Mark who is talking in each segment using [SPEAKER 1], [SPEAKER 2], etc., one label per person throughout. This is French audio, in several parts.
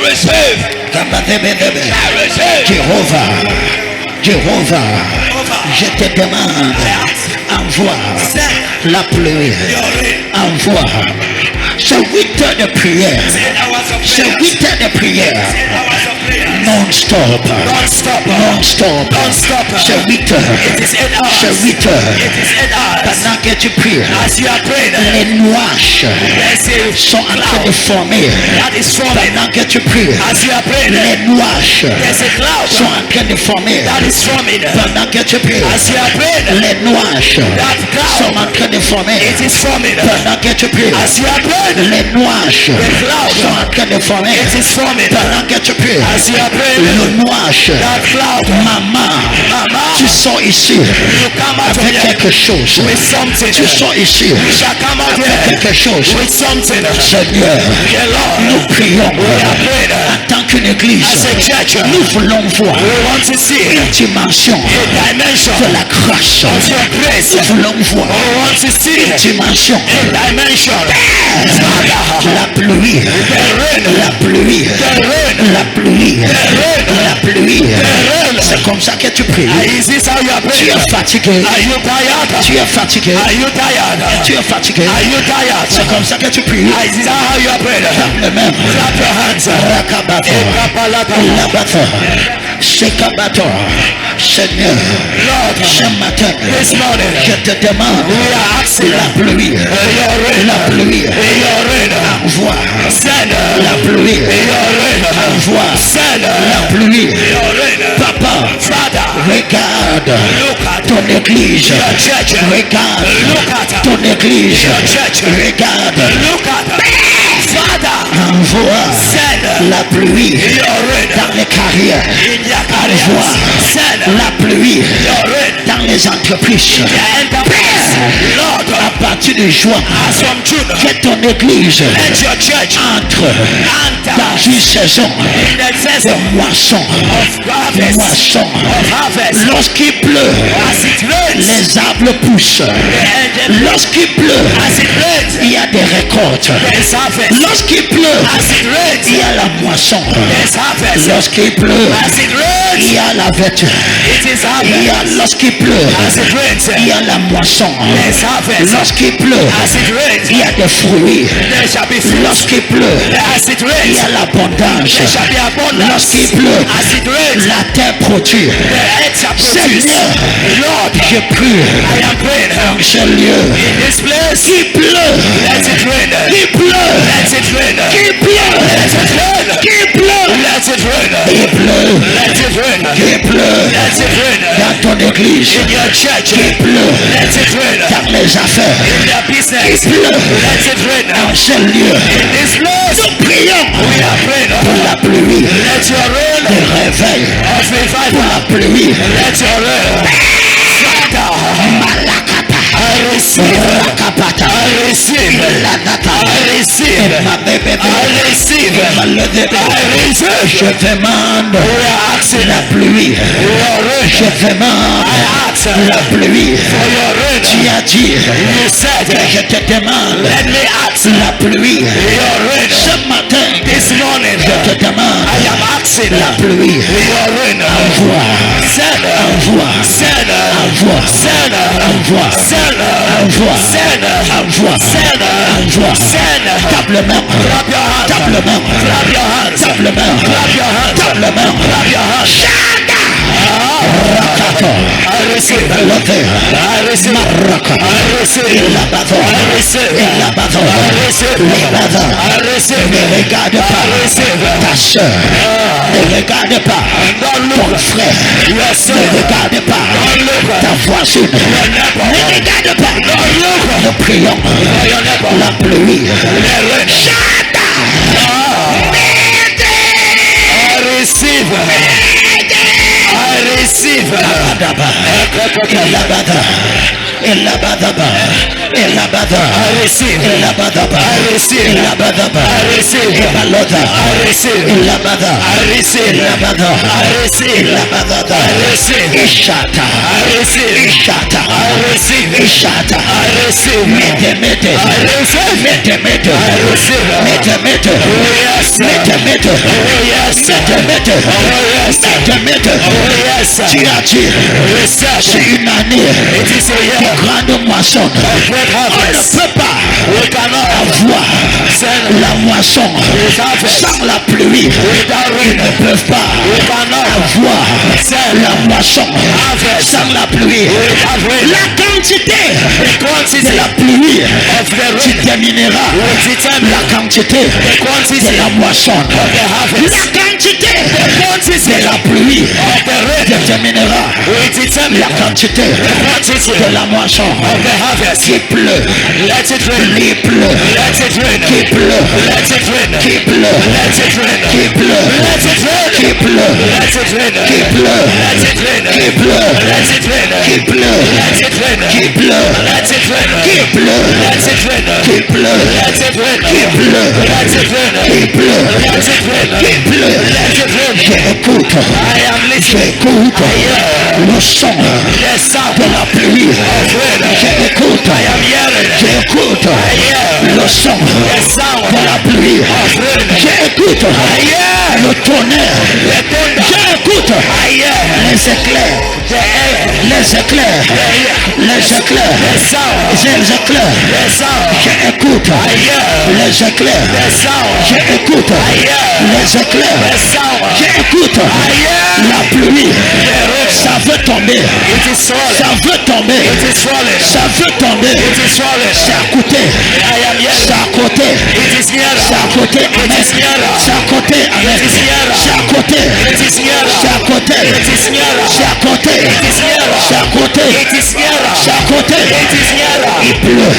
[SPEAKER 1] receive.
[SPEAKER 2] Jéhovah, je te demande, envoie la pluie, envoie. C'est 8 heures de prière, c'est 8 heures de prière, non-stop, c'est 8 heures, c'est 8 heures. Pendant que tu pries, les nuages sont en train de former. Pendant que tu pries, les nuages sont en train de former. Pendant que tu pries, les nuages sont en train de former. Pendant que tu pries, les nuages sont en train de former. Pendant que tu pries, le nuage, maman, tu sors ici avec quelque chose. Tu sors ici avec quelque chose. Seigneur, nous prions en tant qu'une église. Nous voulons voir une dimension de la grâce. Nous voulons voir une dimension. La pluie, la pluie, la pluie, la pluie. C'est comme ça que tu pries. Tu es fatigué. Tu es fatigué. Tu es fatigué. C'est comme ça que tu pries. Le même. Seigneur, ce matin, je te demande la pluie, la pluie, envoie la pluie, envoie la pluie. Papa, regarde ton église, regarde ton église, regarde. Envoie la pluie dans les carrières. Envoie la pluie dans les entreprises. À partir de juin, que ton église entre dans une saison de moisson. Lorsqu'il pleut, les arbres poussent. Lorsqu'il pleut, il y a des récoltes. Lorsqu'il pleut, il y a la moisson. Lorsqu'il pleut, il y a la vêture. Lorsqu'il pleut, il y a la moisson. Lorsqu'il pleut, il y a des fruits. Lorsqu'il pleut, il y a l'abondance. Lorsqu'il pleut, la terre produit. Seigneur, je prie dans ce lieu. Qui pleut, qui pleut, qui pleut, qui pleut, qui pleut dans ton église, qui pleut dans les affaires, qui pleut dans ce lieu. Nous prions pour la pluie de réveil, pour la pluie. Malakata, Rakapata, je demande la pluie. Je demande la pluie. Tu as dit que je te demande la pluie. Ce matin, je te demande la pluie. Envoie, envoie, envoie, envoie, envoie, envoie, envoie, tablement, tablement, tablement, tablement, Rakato, Maraka, Labato, Labato, ne regarde pas ta soeur, ne regarde pas ton frère, ne regarde pas ta voisine, ne regarde pas. Nous prions la pluie. Shada, receive. I receive. Elabadaba. Elabada.
[SPEAKER 1] I receive.
[SPEAKER 2] Elabadaba.
[SPEAKER 1] I receive.
[SPEAKER 2] Elabadaba.
[SPEAKER 1] I receive.
[SPEAKER 2] Ebaloda.
[SPEAKER 1] I receive.
[SPEAKER 2] Elabada.
[SPEAKER 1] I receive.
[SPEAKER 2] Elabada.
[SPEAKER 1] I receive.
[SPEAKER 2] Elabadada.
[SPEAKER 1] I receive.
[SPEAKER 2] Ishata.
[SPEAKER 1] I receive.
[SPEAKER 2] Ishata.
[SPEAKER 1] I receive.
[SPEAKER 2] Ishata.
[SPEAKER 1] I receive.
[SPEAKER 2] Mete.
[SPEAKER 1] I receive.
[SPEAKER 2] Mete.
[SPEAKER 1] I receive.
[SPEAKER 2] Mete.
[SPEAKER 1] Oh yes.
[SPEAKER 2] Mete.
[SPEAKER 1] Oh yes.
[SPEAKER 2] Mete.
[SPEAKER 1] Oh yes.
[SPEAKER 2] Mete.
[SPEAKER 1] Oh yes.
[SPEAKER 2] Tu as dit, c'est une année
[SPEAKER 1] It is a year
[SPEAKER 2] de grande moisson.
[SPEAKER 1] of great
[SPEAKER 2] On ne
[SPEAKER 1] harvest.
[SPEAKER 2] peut pas
[SPEAKER 1] We cannot
[SPEAKER 2] avoir
[SPEAKER 1] send
[SPEAKER 2] la moisson
[SPEAKER 1] harvest
[SPEAKER 2] sans la pluie.
[SPEAKER 1] without
[SPEAKER 2] Ils
[SPEAKER 1] rain.
[SPEAKER 2] ne peuvent pas
[SPEAKER 1] We cannot
[SPEAKER 2] avoir
[SPEAKER 1] send
[SPEAKER 2] la moisson
[SPEAKER 1] harvest
[SPEAKER 2] sans la pluie.
[SPEAKER 1] without rain.
[SPEAKER 2] La quantité
[SPEAKER 1] The quantity
[SPEAKER 2] de la pluie
[SPEAKER 1] of the rain
[SPEAKER 2] déterminera
[SPEAKER 1] will determine
[SPEAKER 2] la quantité
[SPEAKER 1] the quantity
[SPEAKER 2] de la moisson.
[SPEAKER 1] of the harvest.
[SPEAKER 2] La quantité
[SPEAKER 1] Quantity
[SPEAKER 2] de la pluie
[SPEAKER 1] of the rain
[SPEAKER 2] déterminera
[SPEAKER 1] will determine
[SPEAKER 2] la quantité
[SPEAKER 1] the quantity
[SPEAKER 2] de la moisson.
[SPEAKER 1] of the harvest.
[SPEAKER 2] Qui pleut,
[SPEAKER 1] Let it rain.
[SPEAKER 2] qui pleut,
[SPEAKER 1] Let it rain.
[SPEAKER 2] qui pleut,
[SPEAKER 1] Let it rain.
[SPEAKER 2] qui pleut,
[SPEAKER 1] Let it rain.
[SPEAKER 2] qui pleut,
[SPEAKER 1] Let it rain.
[SPEAKER 2] qui pleut,
[SPEAKER 1] Let it rain.
[SPEAKER 2] qui pleut,
[SPEAKER 1] Let it rain.
[SPEAKER 2] qui pleut,
[SPEAKER 1] Let it rain.
[SPEAKER 2] qui pleut,
[SPEAKER 1] Let it rain.
[SPEAKER 2] qui pleut,
[SPEAKER 1] Let it rain.
[SPEAKER 2] qui pleut,
[SPEAKER 1] Let it rain.
[SPEAKER 2] qui pleut,
[SPEAKER 1] Let it rain.
[SPEAKER 2] qui pleut,
[SPEAKER 1] Let it rain.
[SPEAKER 2] qui pleut,
[SPEAKER 1] Let it rain.
[SPEAKER 2] qui pleut.
[SPEAKER 1] Let it rain.
[SPEAKER 2] J'écoute,
[SPEAKER 1] I am listening.
[SPEAKER 2] j'écoute le son
[SPEAKER 1] The sound
[SPEAKER 2] de la pluie.
[SPEAKER 1] of rain.
[SPEAKER 2] J'écoute,
[SPEAKER 1] I am hearing.
[SPEAKER 2] j'écoute
[SPEAKER 1] I hear
[SPEAKER 2] le son
[SPEAKER 1] the sound
[SPEAKER 2] de la pluie.
[SPEAKER 1] of rain.
[SPEAKER 2] J'écoute
[SPEAKER 1] I hear
[SPEAKER 2] le tonnerre.
[SPEAKER 1] the thunder.
[SPEAKER 2] J'écoute
[SPEAKER 1] I hear
[SPEAKER 2] les éclairs,
[SPEAKER 1] the air.
[SPEAKER 2] les éclairs, les éclairs,
[SPEAKER 1] The sound.
[SPEAKER 2] les éclairs.
[SPEAKER 1] The sound.
[SPEAKER 2] J'écoute
[SPEAKER 1] I hear
[SPEAKER 2] les éclairs.
[SPEAKER 1] the sound.
[SPEAKER 2] J'écoute
[SPEAKER 1] I hear
[SPEAKER 2] les éclairs.
[SPEAKER 1] the sound.
[SPEAKER 2] J'écoute
[SPEAKER 1] I hear
[SPEAKER 2] la pluie.
[SPEAKER 1] the rain.
[SPEAKER 2] Ça veut tomber.
[SPEAKER 1] It is falling.
[SPEAKER 2] Ça veut tomber.
[SPEAKER 1] It is falling.
[SPEAKER 2] Ça veut tomber.
[SPEAKER 1] It is falling.
[SPEAKER 2] C'est à côté.
[SPEAKER 1] I am
[SPEAKER 2] C'est
[SPEAKER 1] hearing.
[SPEAKER 2] à côté.
[SPEAKER 1] It is nearer.
[SPEAKER 2] C'est à côté. Amen.
[SPEAKER 1] It is nearer.
[SPEAKER 2] C'est à côté. Amen.
[SPEAKER 1] It is nearer.
[SPEAKER 2] C'est à côté.
[SPEAKER 1] It is nearer.
[SPEAKER 2] C'est à côté.
[SPEAKER 1] It is nearer.
[SPEAKER 2] C'est à côté.
[SPEAKER 1] It is nearer.
[SPEAKER 2] C'est à côté.
[SPEAKER 1] It is nearer.
[SPEAKER 2] C'est à côté.
[SPEAKER 1] It is nearer.
[SPEAKER 2] Il pleut.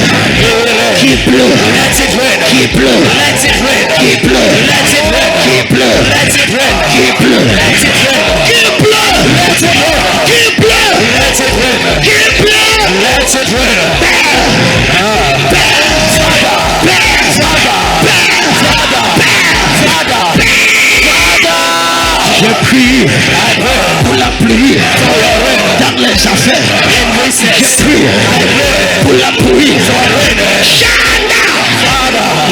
[SPEAKER 2] Qui pleut.
[SPEAKER 1] Let it rain.
[SPEAKER 2] Qui pleut.
[SPEAKER 1] Let it rain.
[SPEAKER 2] Qui pleut.
[SPEAKER 1] Let it rain.
[SPEAKER 2] Qui pleut.
[SPEAKER 1] Let it rain.
[SPEAKER 2] Qui pleut.
[SPEAKER 1] Let it rain.
[SPEAKER 2] Qui pleut.
[SPEAKER 1] Let it rain.
[SPEAKER 2] Qui pleut.
[SPEAKER 1] Let it rain.
[SPEAKER 2] Qui pleut.
[SPEAKER 1] Let it rain.
[SPEAKER 2] Je prie pour la pluie dans les affaires. Je prie pour la pluie.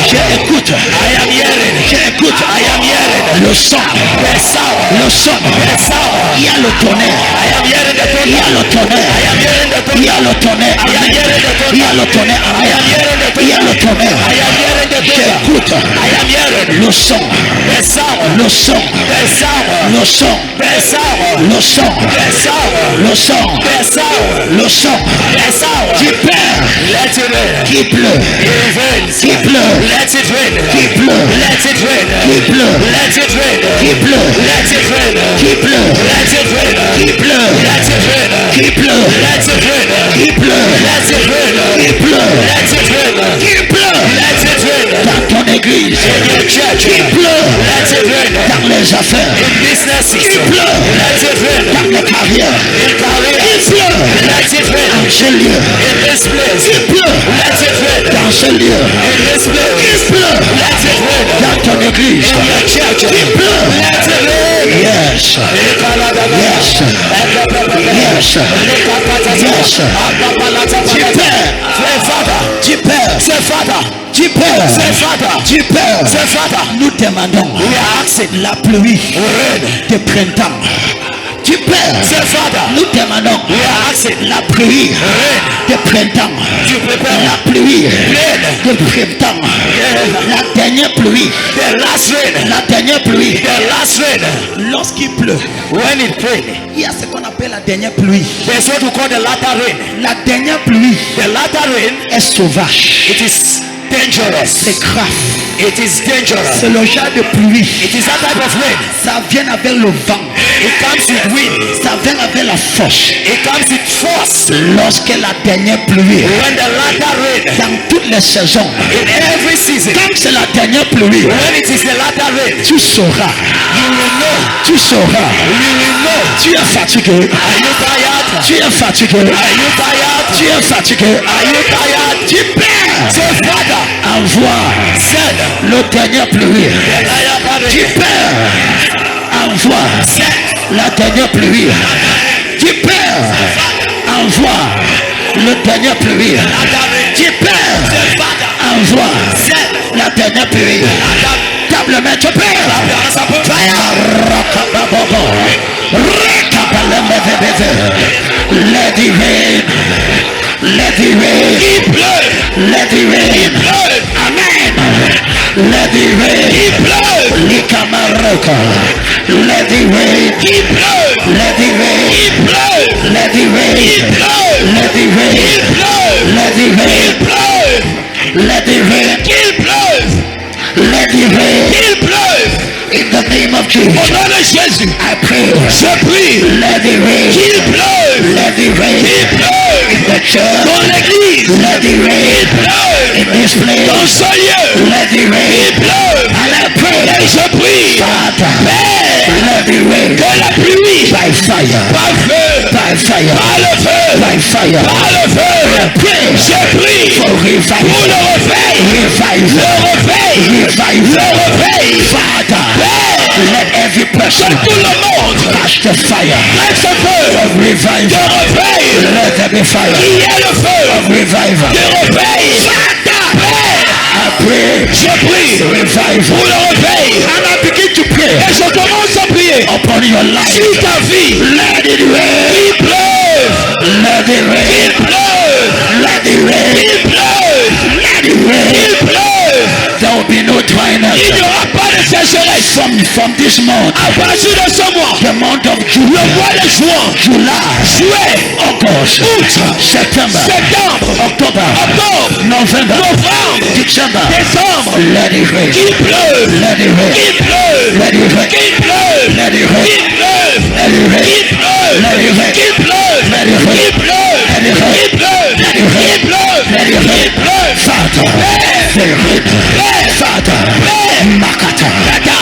[SPEAKER 2] J'écoute. J'écoute. Le son. Le son. Il y a le tonnerre. Il y a le tonnerre. Il y a le tonnerre. Amen. Il y a le tonnerre. Amen. Il y a le tonnerre. J'écoute. Le son. Le son. Le son. Le son. Le son. Le son. Qui perd. Qui pleut. Qui pleut.
[SPEAKER 1] Let it rain.
[SPEAKER 2] Qui pleut.
[SPEAKER 1] Let it rain.
[SPEAKER 2] Qui pleut.
[SPEAKER 1] Let it rain.
[SPEAKER 2] Qui pleut.
[SPEAKER 1] Let it rain.
[SPEAKER 2] Qui pleut.
[SPEAKER 1] Let it rain.
[SPEAKER 2] Qui pleut.
[SPEAKER 1] Let it rain.
[SPEAKER 2] Qui pleut.
[SPEAKER 1] Let it rain.
[SPEAKER 2] Qui pleut.
[SPEAKER 1] Let it rain.
[SPEAKER 2] Qui pleut.
[SPEAKER 1] Let it rain.
[SPEAKER 2] Qui pleut.
[SPEAKER 1] Let it rain.
[SPEAKER 2] Dans ton église.
[SPEAKER 1] In your church.
[SPEAKER 2] Qui pleut.
[SPEAKER 1] Let it rain.
[SPEAKER 2] Dans les affaires.
[SPEAKER 1] In businesses.
[SPEAKER 2] Qui pleut.
[SPEAKER 1] Let it rain.
[SPEAKER 2] Dans les carrières.
[SPEAKER 1] In careers.
[SPEAKER 2] Qui pleut.
[SPEAKER 1] Let it rain.
[SPEAKER 2] Dans ce lieu.
[SPEAKER 1] In this place.
[SPEAKER 2] Qui pleut.
[SPEAKER 1] Let it rain.
[SPEAKER 2] Dans ce lieu.
[SPEAKER 1] In this place.
[SPEAKER 2] Qui pleut.
[SPEAKER 1] Let it rain.
[SPEAKER 2] Dans ton église.
[SPEAKER 1] In your church.
[SPEAKER 2] Qui pleut.
[SPEAKER 1] Let it rain.
[SPEAKER 2] Yes. Yes. Yes. Yes. Tu perds. Tu perds.
[SPEAKER 1] Say Father.
[SPEAKER 2] Tu perds.
[SPEAKER 1] Say Father.
[SPEAKER 2] Tu perds.
[SPEAKER 1] Say Father.
[SPEAKER 2] Nous demandons
[SPEAKER 1] We are asking.
[SPEAKER 2] la pluie
[SPEAKER 1] Rain.
[SPEAKER 2] de printemps. Tu perds.
[SPEAKER 1] Say Father.
[SPEAKER 2] Nous demandons
[SPEAKER 1] We are asking.
[SPEAKER 2] la pluie
[SPEAKER 1] Rain.
[SPEAKER 2] de printemps.
[SPEAKER 1] To prepare.
[SPEAKER 2] La pluie
[SPEAKER 1] Rain.
[SPEAKER 2] de printemps. La dernière pluie.
[SPEAKER 1] The last rain.
[SPEAKER 2] La dernière pluie.
[SPEAKER 1] The last rain.
[SPEAKER 2] Lorsqu'il pleut,
[SPEAKER 1] When it rain.
[SPEAKER 2] il y a ce qu'on appelle la dernière pluie.
[SPEAKER 1] There's what we call the latter rain.
[SPEAKER 2] La dernière pluie
[SPEAKER 1] The latter rain.
[SPEAKER 2] est sauvage.
[SPEAKER 1] It is dangerous.
[SPEAKER 2] C'est grave.
[SPEAKER 1] It is dangerous.
[SPEAKER 2] C'est le genre de pluie.
[SPEAKER 1] It is that type of rain.
[SPEAKER 2] Ça vient avec le vent.
[SPEAKER 1] It comes with wind.
[SPEAKER 2] Ça vient avec la force.
[SPEAKER 1] It comes with force.
[SPEAKER 2] Lorsque la dernière pluie,
[SPEAKER 1] When the latter rain.
[SPEAKER 2] dans toutes les saisons,
[SPEAKER 1] In every season.
[SPEAKER 2] quand c'est la dernière pluie,
[SPEAKER 1] When it is the latter rain.
[SPEAKER 2] tu sauras.
[SPEAKER 1] You will know.
[SPEAKER 2] Tu sauras.
[SPEAKER 1] You will know.
[SPEAKER 2] Tu es fatigué.
[SPEAKER 1] Are you tired?
[SPEAKER 2] Tu es fatigué.
[SPEAKER 1] Are you tired?
[SPEAKER 2] Tu es fatigué.
[SPEAKER 1] Are you tired?
[SPEAKER 2] Tu perds.
[SPEAKER 1] Say, Father,
[SPEAKER 2] Envoie
[SPEAKER 1] send
[SPEAKER 2] le dernier pluie. Tu
[SPEAKER 1] the
[SPEAKER 2] perds. Envoie la dernière pluie. Tu perds. Envoie le dernier pluie. Tu perds. Envoie la dernière pluie. Tablement tu perds. Let it rain. Let it rain. Let it rain. Amen. Let it rain. Likamaraka. Let it rain. Let it rain. Let it rain. Let it rain. Let it rain. Let it rain. Let it rain. In the name of Jesus.
[SPEAKER 1] Au nom de Jésus,
[SPEAKER 2] I pray.
[SPEAKER 1] je prie
[SPEAKER 2] Let it rain.
[SPEAKER 1] qu'il pleuve,
[SPEAKER 2] Let it rain.
[SPEAKER 1] qu'il pleuve
[SPEAKER 2] In the church.
[SPEAKER 1] dans l'église,
[SPEAKER 2] Let it rain.
[SPEAKER 1] qu'il pleuve
[SPEAKER 2] In this
[SPEAKER 1] dans
[SPEAKER 2] place.
[SPEAKER 1] ce lieu,
[SPEAKER 2] Let it
[SPEAKER 1] qu'il
[SPEAKER 2] rain.
[SPEAKER 1] pleuve.
[SPEAKER 2] And I pray.
[SPEAKER 1] Et je prie,
[SPEAKER 2] Father.
[SPEAKER 1] Père,
[SPEAKER 2] Let it rain.
[SPEAKER 1] que la pluie,
[SPEAKER 2] By fire.
[SPEAKER 1] par feu,
[SPEAKER 2] By fire.
[SPEAKER 1] par le feu,
[SPEAKER 2] By fire.
[SPEAKER 1] par le feu,
[SPEAKER 2] Pray.
[SPEAKER 1] je prie
[SPEAKER 2] For
[SPEAKER 1] pour
[SPEAKER 2] revival.
[SPEAKER 1] le réveil,
[SPEAKER 2] Revival.
[SPEAKER 1] le réveil, le
[SPEAKER 2] Revival.
[SPEAKER 1] réveil.
[SPEAKER 2] Father.
[SPEAKER 1] Père,
[SPEAKER 2] Let every person
[SPEAKER 1] que tout le monde
[SPEAKER 2] catch the fire
[SPEAKER 1] reste ce feu
[SPEAKER 2] of
[SPEAKER 1] de
[SPEAKER 2] revival.
[SPEAKER 1] réveil,
[SPEAKER 2] Let there be fire
[SPEAKER 1] qui est le feu
[SPEAKER 2] of revival.
[SPEAKER 1] de réveil. Père,
[SPEAKER 2] I pray.
[SPEAKER 1] je prie
[SPEAKER 2] Revival.
[SPEAKER 1] pour le réveil.
[SPEAKER 2] And I begin to pray
[SPEAKER 1] Et je commence à prier
[SPEAKER 2] upon your life.
[SPEAKER 1] sur ta vie.
[SPEAKER 2] Let it rain.
[SPEAKER 1] Qu'il pleuve,
[SPEAKER 2] Let it rain.
[SPEAKER 1] qu'il pleuve,
[SPEAKER 2] Let it rain.
[SPEAKER 1] qu'il pleuve,
[SPEAKER 2] Let it rain.
[SPEAKER 1] qu'il pleuve.
[SPEAKER 2] There will be no dryness
[SPEAKER 1] Il n'y aura pas de sécheresse
[SPEAKER 2] from this month.
[SPEAKER 1] à partir de ce mois.
[SPEAKER 2] The month of
[SPEAKER 1] Le
[SPEAKER 2] July,
[SPEAKER 1] mois de juin,
[SPEAKER 2] July,
[SPEAKER 1] juillet,
[SPEAKER 2] August,
[SPEAKER 1] août,
[SPEAKER 2] September,
[SPEAKER 1] septembre,
[SPEAKER 2] October,
[SPEAKER 1] octobre,
[SPEAKER 2] November,
[SPEAKER 1] novembre,
[SPEAKER 2] December.
[SPEAKER 1] décembre.
[SPEAKER 2] Let it rain.
[SPEAKER 1] Qu'il pleuve,
[SPEAKER 2] Let it rain.
[SPEAKER 1] qu'il pleuve,
[SPEAKER 2] Let it rain.
[SPEAKER 1] qu'il pleuve,
[SPEAKER 2] Let it rain.
[SPEAKER 1] qu'il pleuve,
[SPEAKER 2] Let it rain.
[SPEAKER 1] qu'il pleuve,
[SPEAKER 2] Let it rain.
[SPEAKER 1] qu'il pleuve,
[SPEAKER 2] Let it rain.
[SPEAKER 1] qu'il pleuve,
[SPEAKER 2] Let it rain.
[SPEAKER 1] qu'il pleuve,
[SPEAKER 2] Let it rain.
[SPEAKER 1] qu'il pleuve,
[SPEAKER 2] Let it rain.
[SPEAKER 1] qu'il pleuve.
[SPEAKER 2] Father, the rain. Father, Makata,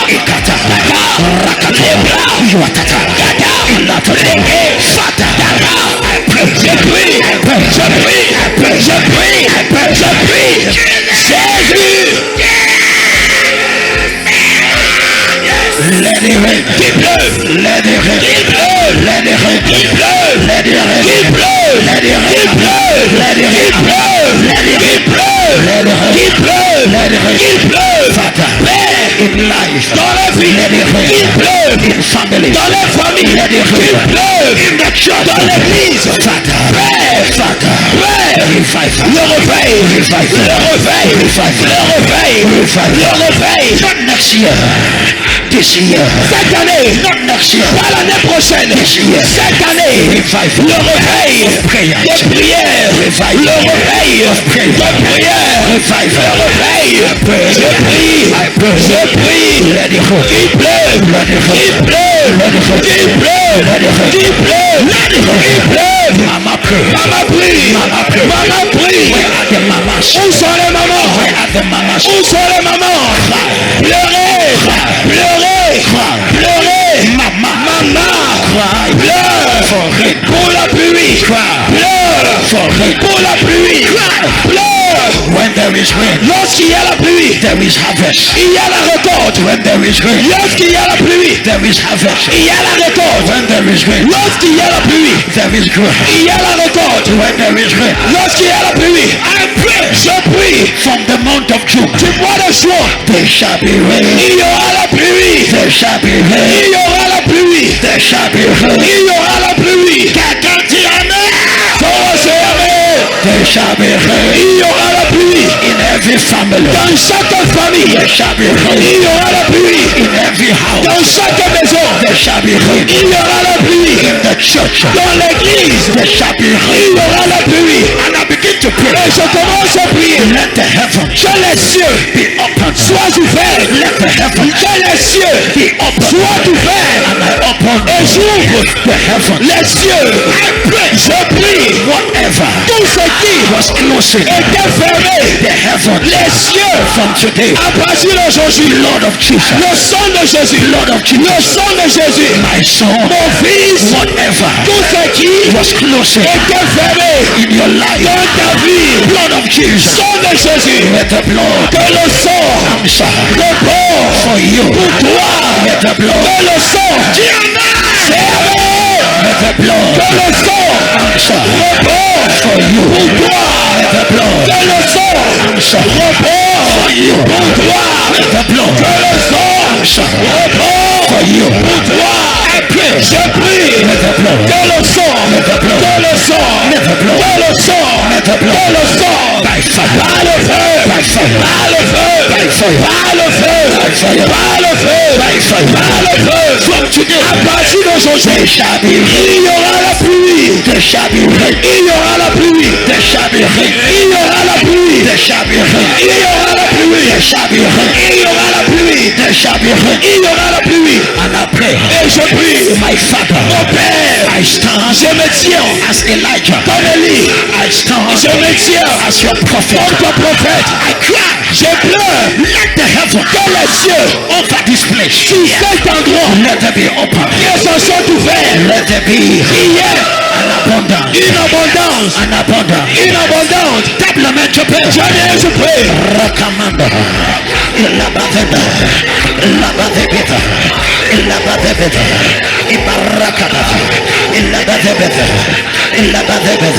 [SPEAKER 2] Ikata, Rakata, Yuatata, Ilatata. Father, I pray,
[SPEAKER 1] Je prie,
[SPEAKER 2] I pray,
[SPEAKER 1] je prie,
[SPEAKER 2] I pray,
[SPEAKER 1] je prie,
[SPEAKER 2] I pray,
[SPEAKER 1] je prie. Jésus,
[SPEAKER 2] let it rain.
[SPEAKER 1] qu'il pleuve,
[SPEAKER 2] Let it rain.
[SPEAKER 1] qu'il pleuve,
[SPEAKER 2] Let it rain.
[SPEAKER 1] qu'il pleuve,
[SPEAKER 2] Let it rain.
[SPEAKER 1] qu'il pleuve,
[SPEAKER 2] Let it
[SPEAKER 1] qu'il
[SPEAKER 2] rain.
[SPEAKER 1] pleuve,
[SPEAKER 2] Let it
[SPEAKER 1] qu'il
[SPEAKER 2] rain.
[SPEAKER 1] pleuve,
[SPEAKER 2] Let it
[SPEAKER 1] qu'il
[SPEAKER 2] rain.
[SPEAKER 1] pleuve,
[SPEAKER 2] Let it rain.
[SPEAKER 1] qu'il pleuve,
[SPEAKER 2] Let it rain.
[SPEAKER 1] qu'il pleuve.
[SPEAKER 2] Father,
[SPEAKER 1] Père,
[SPEAKER 2] in life,
[SPEAKER 1] dans la vie,
[SPEAKER 2] let it rain.
[SPEAKER 1] qu'il pleuve,
[SPEAKER 2] In families,
[SPEAKER 1] dans les familles,
[SPEAKER 2] let it
[SPEAKER 1] qu'il
[SPEAKER 2] rain.
[SPEAKER 1] pleuve,
[SPEAKER 2] In the church,
[SPEAKER 1] dans l'église.
[SPEAKER 2] Father,
[SPEAKER 1] Père,
[SPEAKER 2] Father,
[SPEAKER 1] Père,
[SPEAKER 2] revival.
[SPEAKER 1] le réveil,
[SPEAKER 2] Revival.
[SPEAKER 1] le réveil,
[SPEAKER 2] Revival.
[SPEAKER 1] le réveil,
[SPEAKER 2] Revival.
[SPEAKER 1] le réveil.
[SPEAKER 2] Not next year, this year.
[SPEAKER 1] Cette année,
[SPEAKER 2] Not next year,
[SPEAKER 1] pas l'année prochaine,
[SPEAKER 2] this year.
[SPEAKER 1] cette année,
[SPEAKER 2] Revival.
[SPEAKER 1] le réveil
[SPEAKER 2] Prayer.
[SPEAKER 1] des prières,
[SPEAKER 2] Revival.
[SPEAKER 1] le réveil
[SPEAKER 2] Prayer.
[SPEAKER 1] de prières,
[SPEAKER 2] Revival.
[SPEAKER 1] le réveil,
[SPEAKER 2] Pray.
[SPEAKER 1] je prie,
[SPEAKER 2] I pray.
[SPEAKER 1] je prie,
[SPEAKER 2] Let it rain.
[SPEAKER 1] qu'il pleuve,
[SPEAKER 2] Let it rain.
[SPEAKER 1] qu'il pleuve,
[SPEAKER 2] Let it rain.
[SPEAKER 1] qu'il pleuve,
[SPEAKER 2] Let it rain.
[SPEAKER 1] qu'il pleuve,
[SPEAKER 2] Let it rain.
[SPEAKER 1] qu'il pleuve.
[SPEAKER 2] Mama pray.
[SPEAKER 1] Maman prie,
[SPEAKER 2] Mama pray.
[SPEAKER 1] maman prie.
[SPEAKER 2] Where are the mamas?
[SPEAKER 1] Où sont les mamans?
[SPEAKER 2] Where are the mamas?
[SPEAKER 1] Où sont les mamans? Pleurez, pleurez, pleurez.
[SPEAKER 2] Mama.
[SPEAKER 1] Maman,
[SPEAKER 2] Cry.
[SPEAKER 1] pleure
[SPEAKER 2] For rain.
[SPEAKER 1] pour la pluie.
[SPEAKER 2] Cry.
[SPEAKER 1] Pleure
[SPEAKER 2] For rain.
[SPEAKER 1] pour la pluie. Pleure.
[SPEAKER 2] When there is rain,
[SPEAKER 1] Lorsqu'il y a la pluie,
[SPEAKER 2] there is harvest.
[SPEAKER 1] il y a la récolte.
[SPEAKER 2] When there is rain,
[SPEAKER 1] Lorsqu'il y a la pluie,
[SPEAKER 2] there is harvest.
[SPEAKER 1] il y a la récolte.
[SPEAKER 2] When there is rain,
[SPEAKER 1] Lorsqu'il y a la pluie,
[SPEAKER 2] there is growth.
[SPEAKER 1] il y a la récolte.
[SPEAKER 2] When there is rain,
[SPEAKER 1] Lorsqu'il y a la pluie,
[SPEAKER 2] I pray
[SPEAKER 1] je prie
[SPEAKER 2] from the month of June,
[SPEAKER 1] du mois de juin,
[SPEAKER 2] there shall be rain.
[SPEAKER 1] il y aura la pluie.
[SPEAKER 2] There shall be
[SPEAKER 1] Il
[SPEAKER 2] rain.
[SPEAKER 1] y aura la pluie.
[SPEAKER 2] There shall be rain.
[SPEAKER 1] Il y aura la pluie.
[SPEAKER 2] Quelqu'un dit amen. There shall be rain.
[SPEAKER 1] Il y aura la pluie.
[SPEAKER 2] In every family,
[SPEAKER 1] Dans chaque famille,
[SPEAKER 2] there shall be rain.
[SPEAKER 1] il y aura la pluie.
[SPEAKER 2] In every house,
[SPEAKER 1] Dans chaque maison,
[SPEAKER 2] there shall be rain.
[SPEAKER 1] il y aura la pluie.
[SPEAKER 2] In the church,
[SPEAKER 1] Dans l'église,
[SPEAKER 2] there shall be
[SPEAKER 1] il
[SPEAKER 2] rain.
[SPEAKER 1] y aura la pluie.
[SPEAKER 2] And I begin to pray.
[SPEAKER 1] Et je commence à prier.
[SPEAKER 2] Let the heavens
[SPEAKER 1] Que les cieux
[SPEAKER 2] be open.
[SPEAKER 1] soient ouverts.
[SPEAKER 2] Let the heavens
[SPEAKER 1] Que les cieux
[SPEAKER 2] be open.
[SPEAKER 1] soient ouverts.
[SPEAKER 2] And I
[SPEAKER 1] et j'ouvre les cieux. Je prie
[SPEAKER 2] whatever
[SPEAKER 1] tout ce qui
[SPEAKER 2] was closing
[SPEAKER 1] était fermé,
[SPEAKER 2] the heaven
[SPEAKER 1] les cieux
[SPEAKER 2] from today.
[SPEAKER 1] à partir d'aujourd'hui.
[SPEAKER 2] Lord of Jesus,
[SPEAKER 1] Le sang de Jésus,
[SPEAKER 2] Lord of Jesus,
[SPEAKER 1] le sang de Jésus,
[SPEAKER 2] my son,
[SPEAKER 1] mon fils,
[SPEAKER 2] whatever
[SPEAKER 1] tout ce qui
[SPEAKER 2] was closing
[SPEAKER 1] était fermé
[SPEAKER 2] in your life,
[SPEAKER 1] dans ta vie,
[SPEAKER 2] blood of Jesus,
[SPEAKER 1] sang de Jésus,
[SPEAKER 2] let the blood
[SPEAKER 1] que le sang
[SPEAKER 2] answer
[SPEAKER 1] répond
[SPEAKER 2] for you,
[SPEAKER 1] pour toi,
[SPEAKER 2] let the blood
[SPEAKER 1] que le sang fermé,
[SPEAKER 2] let the blood
[SPEAKER 1] que le sang
[SPEAKER 2] answer
[SPEAKER 1] répond
[SPEAKER 2] for you,
[SPEAKER 1] pour toi,
[SPEAKER 2] let the blood
[SPEAKER 1] que le sang
[SPEAKER 2] answer
[SPEAKER 1] répond
[SPEAKER 2] for you,
[SPEAKER 1] pour toi,
[SPEAKER 2] let the blood
[SPEAKER 1] que le sang
[SPEAKER 2] answer
[SPEAKER 1] répond
[SPEAKER 2] for you.
[SPEAKER 1] pour toi.
[SPEAKER 2] I pray,
[SPEAKER 1] Je prie
[SPEAKER 2] let the blood,
[SPEAKER 1] que le sang,
[SPEAKER 2] let the blood,
[SPEAKER 1] que le sang,
[SPEAKER 2] let the blood,
[SPEAKER 1] que le sang,
[SPEAKER 2] let the blood,
[SPEAKER 1] que le sang,
[SPEAKER 2] by fire,
[SPEAKER 1] par le feu,
[SPEAKER 2] by fire,
[SPEAKER 1] par le feu,
[SPEAKER 2] by fire,
[SPEAKER 1] par le feu,
[SPEAKER 2] by fire,
[SPEAKER 1] par le feu,
[SPEAKER 2] by fire,
[SPEAKER 1] par le feu.
[SPEAKER 2] from today,
[SPEAKER 1] À partir d'aujourd'hui,
[SPEAKER 2] there shall be rain,
[SPEAKER 1] il y aura la pluie,
[SPEAKER 2] there shall be rain,
[SPEAKER 1] il y aura la pluie,
[SPEAKER 2] there shall be rain,
[SPEAKER 1] il y aura la pluie,
[SPEAKER 2] there shall be rain,
[SPEAKER 1] il y aura la pluie,
[SPEAKER 2] there shall be rain,
[SPEAKER 1] il y aura la pluie,
[SPEAKER 2] there shall be rain,
[SPEAKER 1] il y aura la pluie.
[SPEAKER 2] and I pray,
[SPEAKER 1] Et je prie,
[SPEAKER 2] my Father,
[SPEAKER 1] mon Père,
[SPEAKER 2] I stand
[SPEAKER 1] je me tiens
[SPEAKER 2] as Elijah,
[SPEAKER 1] comme Élie,
[SPEAKER 2] I stand
[SPEAKER 1] je me tiens
[SPEAKER 2] as your prophet,
[SPEAKER 1] comme ton prophète.
[SPEAKER 2] I cry,
[SPEAKER 1] Je pleure
[SPEAKER 2] let the heaven
[SPEAKER 1] que les cieux
[SPEAKER 2] over this place,
[SPEAKER 1] sur cet endroit
[SPEAKER 2] let there be open,
[SPEAKER 1] que se sont ouverts.
[SPEAKER 2] let there be
[SPEAKER 1] Il y a
[SPEAKER 2] an abundance,
[SPEAKER 1] une abondance,
[SPEAKER 2] an abundance,
[SPEAKER 1] une abondance.
[SPEAKER 2] tablement to pay,
[SPEAKER 1] Je prie,
[SPEAKER 2] Rakamanda, Ilabaveda, Ilabaveda, Ilabaveda, Ibarakada, Ilabaveda, Ilabaveda,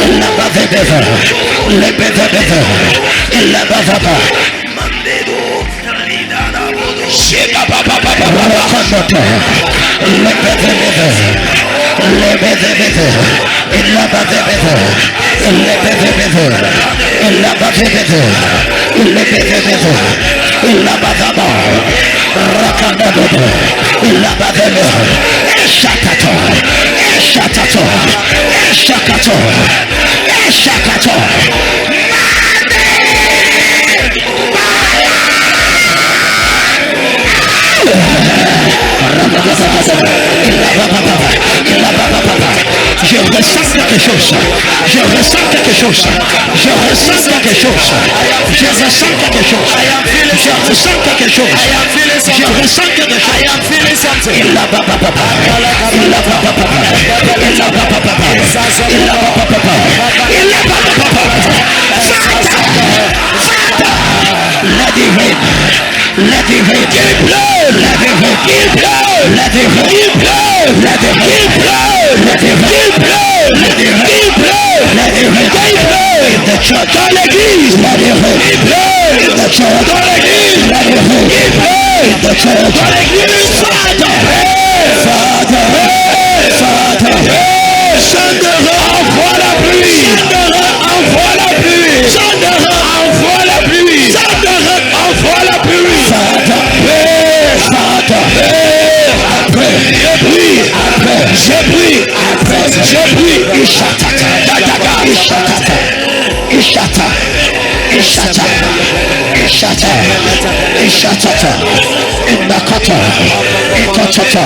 [SPEAKER 2] Ilabaveda, Lebeveda, Ilabavada, Rakandata, Lebeveda, Lebeveda, Ilabaveda, Lebeveda, Ilabavada, Rakandada, Ilabaveda, Shakato, Shakato, Shakato, Shakato. Je ressens quelque chose. Je ressens quelque chose. Je ressens quelque chose. Je ressens quelque chose. Je ressens quelque chose. Je ressens quelque chose. I am feeling something. Il a papa papa. Il a papa papa. Il a papa papa. Il a papa papa. Il a papa papa. Let it rain. Let it rain. Il pleut. Let it rain. Il pleut. Let it rain. Il pleut. Let it rain. Il pleut. Let it rain. Il pleut. Let it rain. Il pleut. Let it rain. Il pleut. In the church. Dans l'église. Let it rain. Il pleut. In the church. Dans l'église. Let it rain. Il pleut. In the church. Dans l'église. Father. Father. Father. Chandera, envoie la pluie. Chandera, envoie la pluie. Chandera, envoie la pluie. Chandera, envoie la pluie. Father, Father, après, je prie, après, je prie, après, je prie. Ishatata, Ishatata, Ishata, Ishata, Ishata, Ishatata, Indakata, Ikotata.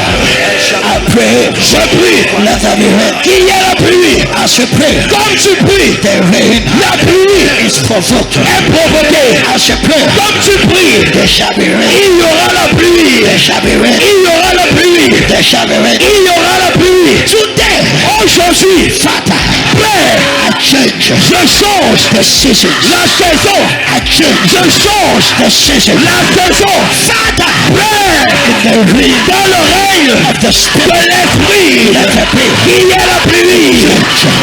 [SPEAKER 2] Après, je prie, let there be rain. Qu'il y ait la pluie. As you pray, comme tu pries, the rain, la pluie is provoked, est provoquée. As you pray, comme tu pries, there shall be rain. Il y aura la pluie. There shall be rain. Il y aura la pluie. There shall be rain. Il y aura la pluie. Today, aujourd'hui, Father, pray, I change. Je change the season. La saison. I change. Je change the season. La saison. Father, pray in the rain. Dans le règne of the Spirit. De l'esprit. Let there be. Il y a la pluie.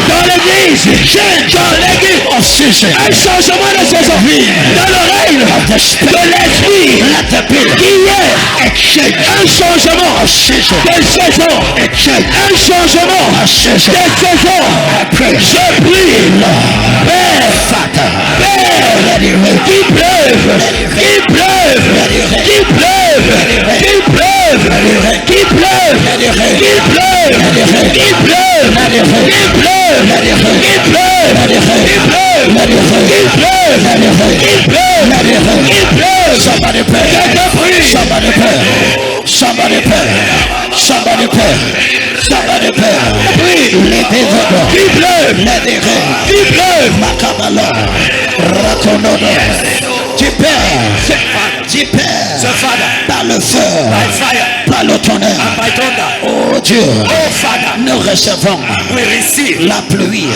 [SPEAKER 2] Dans l'église. Change. Dans l'église of season. Un changement de saison. Dans le règne of the Spirit. De l'esprit. Let there be. Il y a a change. Un changement of season. De saison. A change. Un changement of season. De saison. I pray. Je prie. Lord. Père. Father. Père. Let it rain. Qu'il pleuve. Qu'il pleuve. Qu'il pleuve. Qu'il pleuve. Qu'il pleuve. Qu'il pleuve. Qu'il pleuve. Qu'il pleuve. Qu'il pleuve. Qu'il pleuve. Qu'il pleuve. Qu'il pleuve. Qu'il pleuve. Qu'il pleuve. Somebody pray. Somebody pray. Somebody pray. Somebody pray. Somebody pray. Les dévots.
[SPEAKER 1] Qui pleure.
[SPEAKER 2] Les dérés.
[SPEAKER 1] Qui pleure.
[SPEAKER 2] Makabala. Rakonodo. Tu perds. Tu perds. Par le feu. Par le tonnerre. Oh Dieu. Nous recevons la pluie.